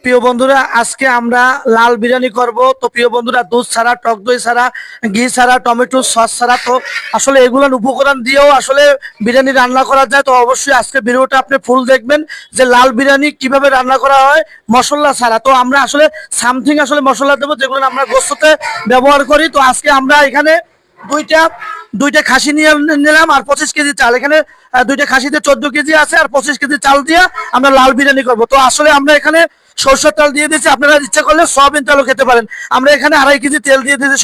প্রিয় বন্ধুরা, আজকে আমরা লাল বিরিয়ানি করব। তো প্রিয় বন্ধুরা, দুধ ছাড়া, টক দই ছাড়া, ঘি ছাড়া, টমেটো সস ছাড়া, তো আসলে এগুলোর উপকরণ দিয়েও আসলে বিরিয়ানি রান্না করা যায়। তো অবশ্যই আজকে ভিডিওটা আপনি ফুল দেখবেন যে লাল বিরিয়ানি কিভাবে রান্না করা হয় মশলা ছাড়া। তো আমরা আসলে সামথিং আসলে মশলা দেবো যেগুলো আমরা গোশতে ব্যবহার করি। তো আজকে আমরা এখানে দুইটা দুইটা খাসি নিয়ে নিলাম আর 25 কেজি চাল। এখানে দুইটা খাসিতে 14 কেজি আছে আর 25 কেজি চাল দিয়ে আমরা লাল বিরিয়ানি করব। তো আসলে আমরা এখানে সরষের তেল দিয়ে দিচ্ছি, আপনারা ইচ্ছা করলে সয়াবিন তেলও খেতে পারেন। আমরা এখানে 2.5 কেজি তেল দিয়ে দিয়েছি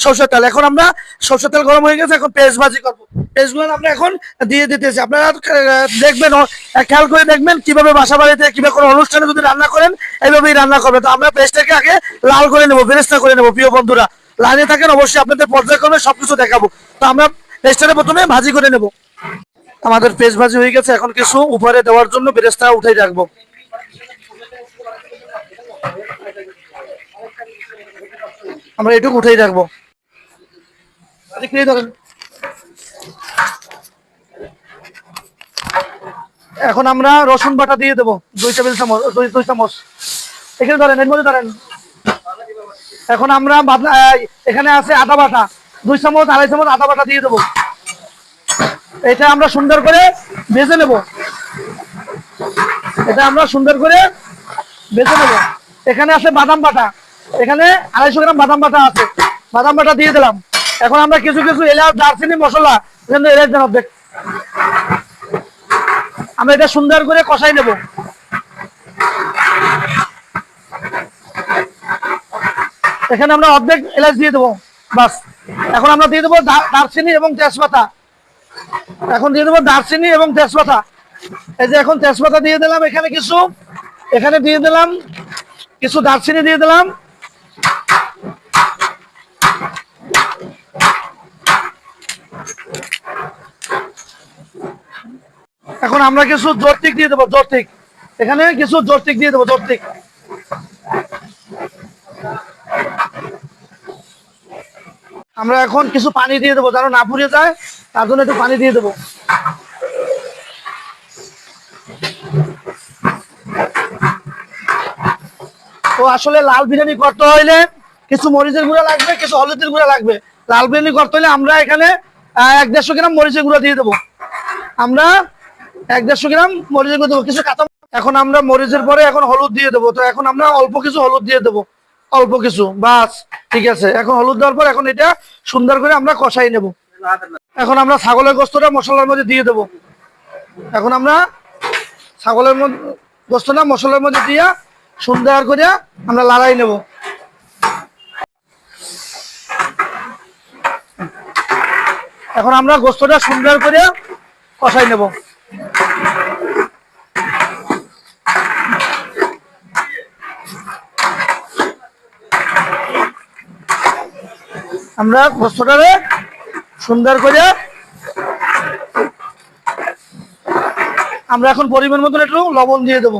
সরষের তেল। এখন আমরা সরষের তেল গরম হয়ে গেছে, এখন পেঁয়াজ ভাজি করবো। পেঁয়াজগুলো আমরা এখন দিয়ে দিতেছি। আপনারা দেখবেন, খেয়াল করে দেখবেন কিভাবে বাসা বাড়িতে কিংবা কোনো অনুষ্ঠানে যদি রান্না করেন এইভাবেই রান্না করবেন। তো আমরা পেঁয়াজটাকে আগে লাল করে নেবো, বেরেস্তা করে নেবো। প্রিয় বন্ধুরা, লাইনে থাকেন, অবশ্যই আপনাদের পর্যায়ক্রমে সবকিছু দেখাবো। তো আমরা পেঁয়াজটাকে প্রথমে ভাজি করে নেব। আমাদের পেঁয়াজ ভাজি হয়ে গেছে, এখন কিছু উপরে দেওয়ার জন্য বেরেস্তা উঠাই রাখবো। আমরা এটুকু উঠেই রাখবো। এখন আমরা রসুন বাটা দিয়ে দেবো 2 টেবিল চামচ। এখানে ধরেন, এর মধ্যে ধরেন। এখন আমরা এখানে আছে আদা বাটা 2 চামচ, 2.5 চামচ আদা বাটা দিয়ে দেবো। এটা আমরা সুন্দর করে ভেজে নেব। এখানে আছে বাদাম বাটা, এখানে 250 গ্রাম বাদাম বাটা আছে, বাদাম বাটা দিয়ে দিলাম। এখন আমরা কিছু কিছু এলাচ, দারচিনি, মশলা, এলাচ দেন অর্ধেক। আমরা এটা সুন্দর করে কষাই নেব। এখানে আমরা অর্ধেক এলাচ দিয়ে দেবো, বাস। এখন আমরা দিয়ে দেবো দারচিনি এবং তেজপাতা। এই যে এখন তেজপাতা দিয়ে দিলাম। এখানে দিয়ে দিলাম কিছু দারচিনি দিয়ে দিলাম। এখন আমরা কিছু জর্তিক দিয়ে দেবো, জর্তিক। এখানে কিছু জর্তিক দিয়ে দেবো, জর্তিক। আমরা এখন কিছু পানি দিয়ে দেবো, যেন না পুড়ে যায়, তার জন্য একটু পানি দিয়ে দেবো। তো আসলে লাল বিরিয়ানি করতে হইলে কিছু মরিচের গুঁড়া লাগবে, কিছু হলুদের গুঁড়া লাগবে। লাল বিরিয়ানি করতে হলে আমরা এখানে 150 গ্রাম মরিচের গুঁড়া দিয়ে দেবো। আমরা 150 গ্রাম মরিচের গুঁড়া দেবো, কিছু কাঁচা। এখন আমরা মরিচের পরে এখন হলুদ দিয়ে দেবো। তো এখন আমরা অল্প কিছু হলুদ দিয়ে দেবো, অল্প কিছু, বাস। ঠিক আছে, এখন হলুদ দেওয়ার পর এখন এটা সুন্দর করে আমরা কষাই নেব। এখন আমরা ছাগলের গোস্তটা মশলার মধ্যে দিয়ে দেবো। এখন আমরা ছাগলের গোস্তটা মশলার মধ্যে দিয়ে সুন্দর করে আমরা লড়াই নেব। এখন আমরা গোস্তটা সুন্দর করে কষাই নেব। আমরা গোস্তটারে সুন্দর করে আমরা এখন পরিমাণ মতন একটু লবণ দিয়ে দেবো।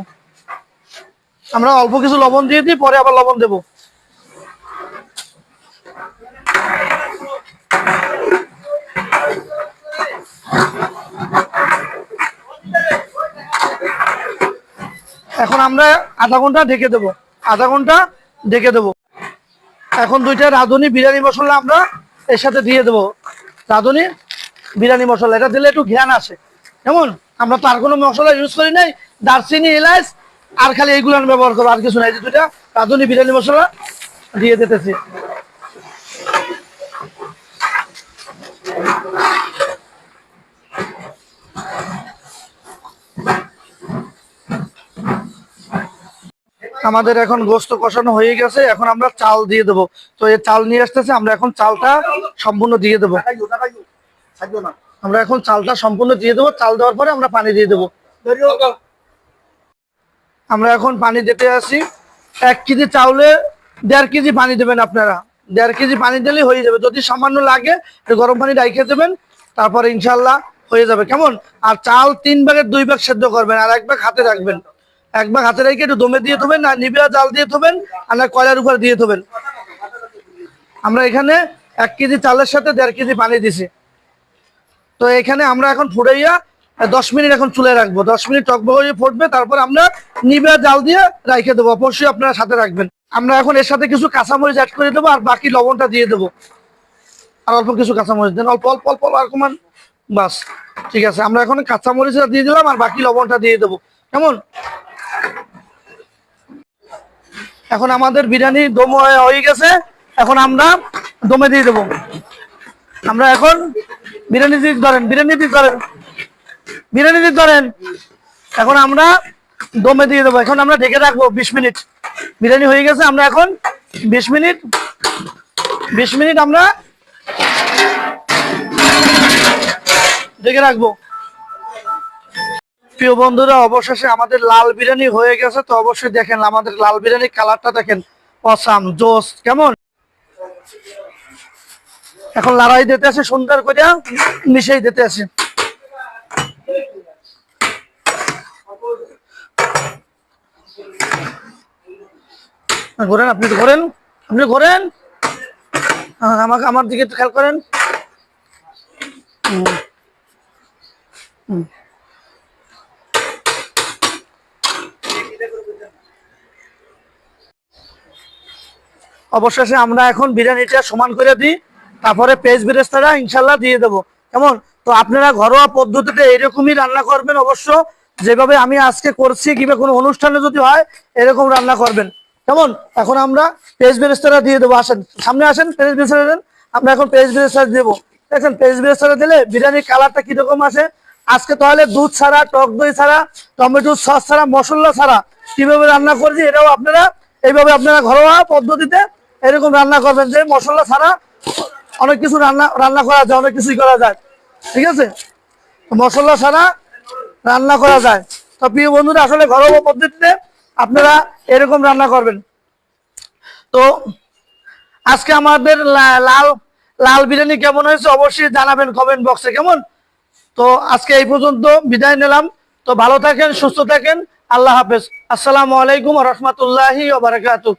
আমরা অল্প কিছু লবণ দিয়ে দিই, পরে আবার লবণ দেব। এখন আমরা আধা ঘন্টা ঢেকে দেবো। এখন 2টা রাঁধুনি বিরিয়ানি মশলা আমরা এর সাথে দিয়ে দেবো। রাঁধুনি বিরিয়ানি মশলা, এটা দিলে একটু ঘ্রাণ আসে। যেমন আমরা তো আর কোনো মশলা ইউজ করি নাই, দারচিনি, এলাচ আর খালি এইগুলো ব্যবহার করবো, আর কিছু নাই। 2টা রাঁধুনি বিরিয়ানি মশলা দিয়ে দিতেছি। আমাদের এখন গোস্ত কষানো হয়ে গেছে, এখন আমরা চাল দিয়ে দেবো। তো এই চাল নিয়ে আসতেছে, আমরা এখন চালটা সম্পূর্ণ দিয়ে দেবো। চাল দেওয়ার পরে আমরা পানি দিয়ে দেবো। আমরা এখন পানি দিতে আসি। 1 কেজি চাউলে 1.5 কেজি পানি দেবেন আপনারা। 1.5 কেজি পানি দিলেই হয়ে যাবে। যদি সামান্য লাগে গরম পানি রাইখে দেবেন, তারপরে ইনশাল্লাহ হয়ে যাবে। কেমন? আর চাল 3 ভাগের 2 ভাগ সেদ্ধ করবেন, আর 1 ভাগ হাতে রাখবেন। 1 ভাগ হাতে রেখে একটু দমে দিয়ে থবেন, আর নিবিড়া জাল দিয়ে থবেন, আর না কয়লার উপর দিয়ে থবেন। আমরা এখানে 1 কেজি চালের সাথে 1.5 কেজি পানি দিছি। তো এখানে আমরা এখন ফুটাইয়া 10 মিনিট এখন চুলে রাখবো, 10 মিনিট টকবক হয়ে ফুটবে, তারপর আমরা নিবে জাল দিয়ে রাইখে দেবো। অবশ্যই আপনারা সাথে রাখবেন। আমরা এখন এর সাথে কিছু কাঁচামরিচ অ্যাড করে দেবো, আর বাকি লবণটা দিয়ে দেবো। আর অল্প কিছু কাঁচামরিচ দেন, অল্প অল্প অল্প আর কমান, বাস ঠিক আছে। আমরা এখন কাঁচামরিচটা দিয়ে দিলাম, আর বাকি লবণটা দিয়ে দেবো। কেমন? এখন আমাদের বিরিয়ানি দম হয়ে গেছে, এখন আমরা দমে দিয়ে দেবো। আমরা এখন বিরিয়ানি দিক ধরেন, বিরিয়ানি দিক ধরেন, বিরিয়ানি দিক ধরেন। এখন আমরা দমে দিয়ে দেবো। এখন আমরা ঢেকে রাখবো 20 মিনিট। বিরিয়ানি হয়ে গেছে, আমরা এখন 20 মিনিট, 20 মিনিট আমরা ঢেকে রাখবো। প্রিয় বন্ধুরা, অবশেষে আমাদের লাল বিরিয়ানি হয়ে গেছে। তো অবশ্যই দেখেন আমাদের লাল বিরিয়ানির কালারটা দেখেন, অসাম জোস। কেমন? এখন লড়াই দিতে আছে, সুন্দর করে মিশাই দিতে আছে। ঘোরেন, আপনি তো ঘোরেন, আপনি ঘোরেন, আমাকে আমার দিকে একটু খেয়াল করেন। অবশেষে আমরা এখন বিরিয়ানিটা সমান করে দিই, তারপরে পেঁয়াজ বেরেস্তাটা ইনশাল্লাহ দিয়ে দেবো। কেমন? তো আপনারা ঘরোয়া পদ্ধতিতে এরকমই রান্না করবেন অবশ্য, যেভাবে আমি আজকে করছি, কিংবা কোনো অনুষ্ঠানে যদি হয় এরকম রান্না করবেন। কেমন? এখন আমরা পেঁয়াজ বেরেস্তাটা দিয়ে দেবো। আসেন সামনে, আসেন, পেঁয়াজ বেরেস্তা দেন। আমরা এখন পেঁয়াজ বেরেস্তা দেবো। দেখেন পেঁয়াজ বেরেস্তাটা দিলে বিরিয়ানির কালারটা কিরকম আসে। আজকে তাহলে দুধ ছাড়া, টক দই ছাড়া, টমেটো সস ছাড়া, মশলা ছাড়া কিভাবে রান্না করছি, এটাও আপনারা এইভাবে আপনারা ঘরোয়া পদ্ধতিতে এরকম রান্না করবেন, যে মশলা ছাড়া অনেক কিছু রান্না করা যায়, অনেক কিছুই করা যায়। ঠিক আছে? মশলা ছাড়া রান্না করা যায়। তো প্রিয় বন্ধুরা, আসলে ঘরোয়া পদ্ধতিতে আপনারা এরকম রান্না করবেন। তো আজকে আমাদের লাল লাল বিরিয়ানি কেমন হয়েছে অবশ্যই জানাবেন কমেন্ট বক্সে। কেমন? তো আজকে এই পর্যন্ত বিদায় নিলাম। তো ভালো থাকেন, সুস্থ থাকেন, আল্লাহ হাফেজ। আসসালামু আলাইকুম ওয়া রাহমাতুল্লাহি ওয়া বারাকাতুহু।